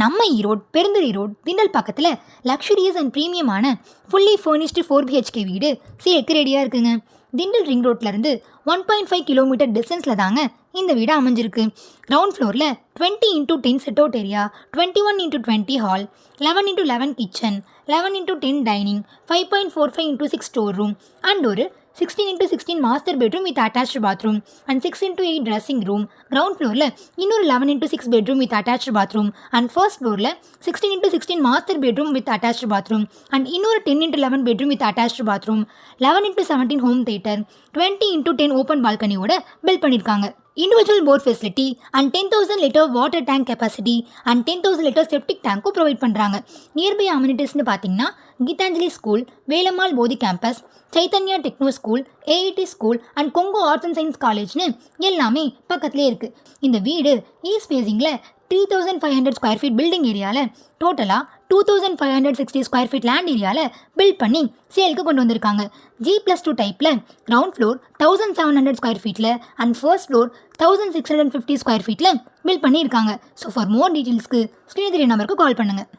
நம்ம ஈரோடு பெருந்துறை ரோட் திண்டல் பக்கத்தில் luxurious and ப்ரீமியமான ஃபுல்லி ஃபர்னிஷ்டு 4BHK வீடு சேலுக்கு ரெடியாக இருக்குங்க. திண்டல் ரிங் ரோட்லேருந்து 1.5 கிலோமீட்டர் டிஸ்டன்ஸில் தாங்க இந்த வீடு அமைஞ்சிருக்கு. கிரவுண்ட் ஃப்ளோரில் 20x10 sit out area, 21x20 hall, 11x11 kitchen, 11x10 dining, 5.45x6 store room and ஒரு 16x16 master bedroom with attached bathroom and 6x8 dressing room. Ground ஃப்ளோரில் இன்னொரு 11x6 bedroom with attached bathroom and first ஃப்ளோரில் 16x16 master bedroom with attached bathroom and இன்னொரு 10x11 bedroom with attached bathroom, 11x17 home theatre, 20x10 open பால்கனியோட built பண்ணியிருக்காங்க. Individual bore facility and 10,000 litre water tank capacity and 10,000 litre septic டேங்க்கும் provide பண்ணுறாங்க. Nearby அம்யூனிட்டிஸ்னு பார்த்தீங்கன்னா Geethanjali school, Velammal Bodhi campus, Chaitanya techno school, AIT school and Kongu arts and science காலேஜ்னு எல்லாமே பக்கத்துலேயே இருக்குது. இந்த வீடு ஈஸ்ட் ஃபேஸிங்கில் 3,500 ஸ்கொயர் ஃபீட் பில்டிங் ஏரியாவில் டோட்டலாக 2,560 ஸ்கொயர் ஃபீட் லேண்ட் ஏரியாவில் பில்ட் பண்ணி சேலுக்கு கொண்டு வந்திருக்காங்க. G+2 டைப்பில் கிரவுண்ட் ஃப்ளோர் 1,700 ஸ்கொயர் ஃபீட்டில் அண்ட் ஃபர்ஸ்ட் ஃப்ளோர் 1,650 ஸ்கொயர் ஃபீட்டில் பில்ட் பண்ணியிருக்காங்க. ஸோ ஃபார் மோர் டீட்டெயில்ஸ்க்கு ஸ்க்ரீன் தெரிய நம்பருக்கு கால் பண்ணுங்கள்.